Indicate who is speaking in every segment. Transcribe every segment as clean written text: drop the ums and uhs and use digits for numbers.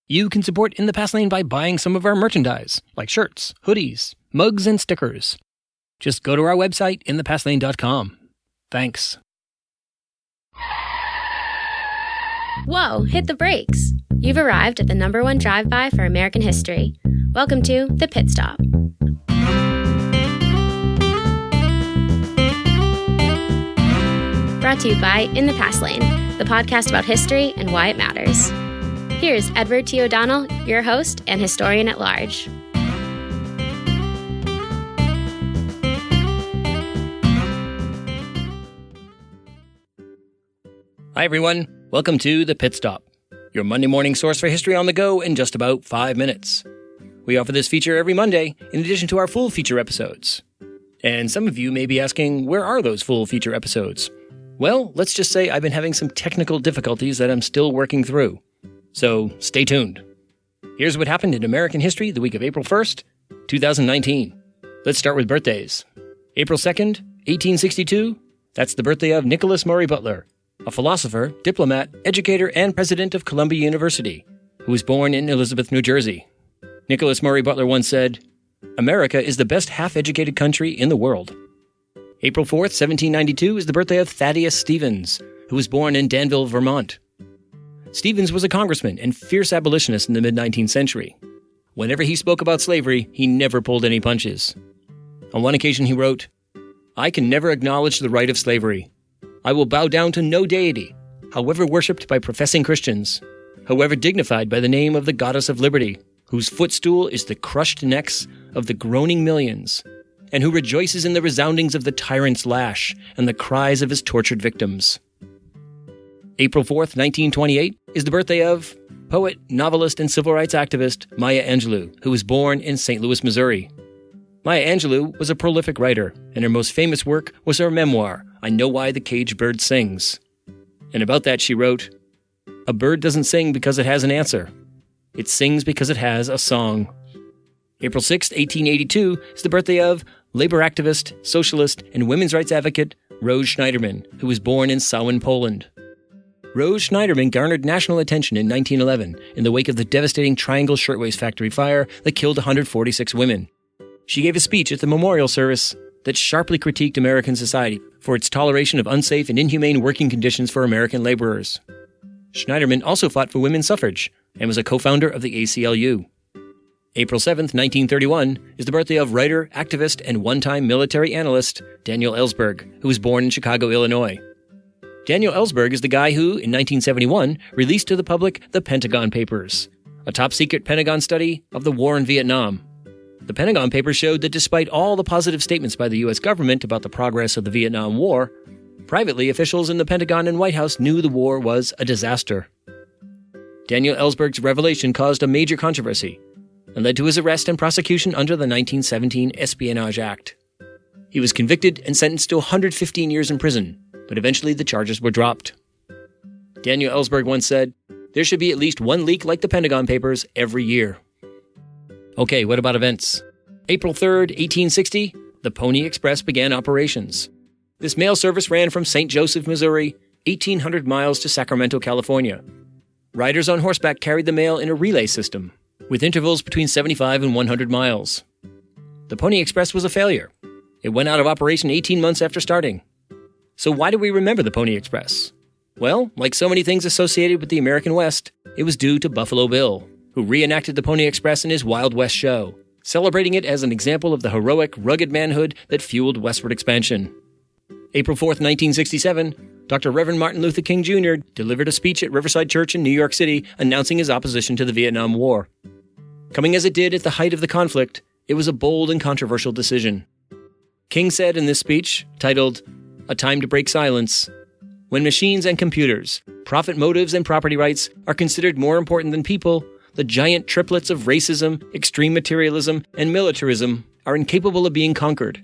Speaker 1: You can support In the Past Lane by buying some of our merchandise, like shirts, hoodies, mugs, and stickers. Just go to our website, inthepastlane.com. Thanks.
Speaker 2: Whoa, hit the brakes. You've arrived at the #1 drive-by for American history. Welcome to The Pit Stop. Brought to you by In the Past Lane, the podcast about history and why it matters. Here's Edward T. O'Donnell, your host and historian at large.
Speaker 1: Hi, everyone. Welcome to The Pit Stop, your Monday morning source for history on the go in just about 5 minutes. We offer this feature every Monday, in addition to our full feature episodes. And some of you may be asking, where are those full feature episodes? Well, let's just say I've been having some technical difficulties that I'm still working through. So stay tuned. Here's what happened in American history the week of April 1st, 2019. Let's start with birthdays. April 2nd, 1862, that's the birthday of Nicholas Murray Butler, a philosopher, diplomat, educator, and president of Columbia University, who was born in Elizabeth, New Jersey. Nicholas Murray Butler once said, "America is the best half-educated country in the world." April 4th, 1792 is the birthday of Thaddeus Stevens, who was born in Danville, Vermont. Stevens was a congressman and fierce abolitionist in the mid-19th century. Whenever he spoke about slavery, he never pulled any punches. On one occasion he wrote, "I can never acknowledge the right of slavery. I will bow down to no deity, however worshipped by professing Christians, however dignified by the name of the goddess of liberty, whose footstool is the crushed necks of the groaning millions, and who rejoices in the resoundings of the tyrant's lash and the cries of his tortured victims." April 4th, 1928, is the birthday of poet, novelist, and civil rights activist Maya Angelou, who was born in St. Louis, Missouri. Maya Angelou was a prolific writer, and her most famous work was her memoir, I Know Why the Caged Bird Sings. And about that she wrote, "A bird doesn't sing because it has an answer. It sings because it has a song." April 6th, 1882, is the birthday of labor activist, socialist, and women's rights advocate Rose Schneiderman, who was born in Samyn, Poland. Rose Schneiderman garnered national attention in 1911 in the wake of the devastating Triangle Shirtwaist Factory fire that killed 146 women. She gave a speech at the memorial service that sharply critiqued American society for its toleration of unsafe and inhumane working conditions for American laborers. Schneiderman also fought for women's suffrage and was a co-founder of the ACLU. April 7th, 1931, is the birthday of writer, activist, and one-time military analyst Daniel Ellsberg, who was born in Chicago, Illinois. Daniel Ellsberg is the guy who, in 1971, released to the public the Pentagon Papers, a top-secret Pentagon study of the war in Vietnam. The Pentagon Papers showed that despite all the positive statements by the U.S. government about the progress of the Vietnam War, privately, officials in the Pentagon and White House knew the war was a disaster. Daniel Ellsberg's revelation caused a major controversy and led to his arrest and prosecution under the 1917 Espionage Act. He was convicted and sentenced to 115 years in prison, but eventually the charges were dropped. Daniel Ellsberg once said, "There should be at least one leak like the Pentagon Papers every year." Okay, what about events? April 3rd, 1860, the Pony Express began operations. This mail service ran from St. Joseph, Missouri, 1,800 miles to Sacramento, California. Riders on horseback carried the mail in a relay system, with intervals between 75 and 100 miles. The Pony Express was a failure. It went out of operation 18 months after starting. So why do we remember the Pony Express? Well, like so many things associated with the American West, it was due to Buffalo Bill, who reenacted the Pony Express in his Wild West show, celebrating it as an example of the heroic, rugged manhood that fueled westward expansion. April 4th, 1967, Dr. Reverend Martin Luther King Jr. delivered a speech at Riverside Church in New York City announcing his opposition to the Vietnam War. Coming as it did at the height of the conflict, it was a bold and controversial decision. King said in this speech, titled, "A Time to Break Silence," "When machines and computers, profit motives and property rights are considered more important than people, the giant triplets of racism, extreme materialism, and militarism are incapable of being conquered.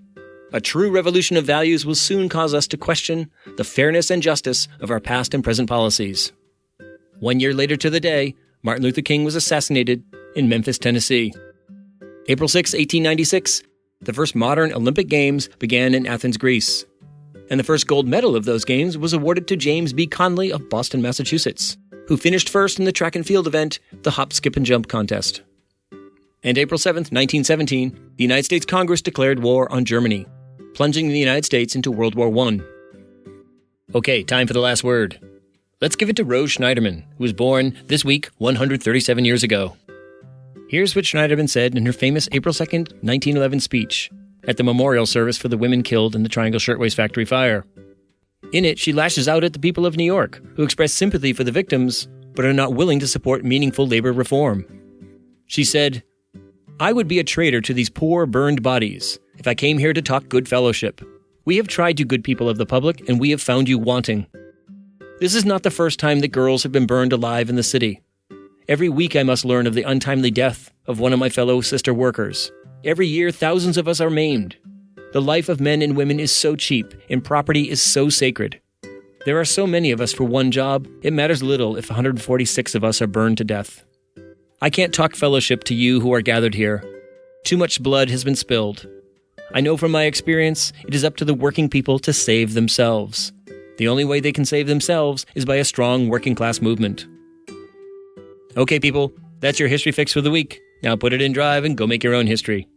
Speaker 1: A true revolution of values will soon cause us to question the fairness and justice of our past and present policies." 1 year later to the day, Martin Luther King was assassinated in Memphis, Tennessee. April 6, 1896, the first modern Olympic Games began in Athens, Greece. And the first gold medal of those games was awarded to James B. Conley of Boston, Massachusetts, who finished first in the track and field event, the hop, skip, and jump contest. And April 7th, 1917, the United States Congress declared war on Germany, plunging the United States into World War I. Okay, time for the last word. Let's give it to Rose Schneiderman, who was born this week 137 years ago. Here's what Schneiderman said in her famous April 2nd, 1911 speech at the memorial service for the women killed in the Triangle Shirtwaist Factory fire. In it, she lashes out at the people of New York, who express sympathy for the victims, but are not willing to support meaningful labor reform. She said, "I would be a traitor to these poor, burned bodies if I came here to talk good fellowship. We have tried you, good people of the public, and we have found you wanting. This is not the first time that girls have been burned alive in the city. Every week I must learn of the untimely death of one of my fellow sister workers. Every year thousands of us are maimed. The life of men and women is so cheap, and property is so sacred. There are so many of us for one job, it matters little if 146 of us are burned to death. I can't talk fellowship to you who are gathered here. Too much blood has been spilled. I know from my experience, it is up to the working people to save themselves. The only way they can save themselves is by a strong working class movement." Okay, people, that's your history fix for the week. Now put it in drive and go make your own history.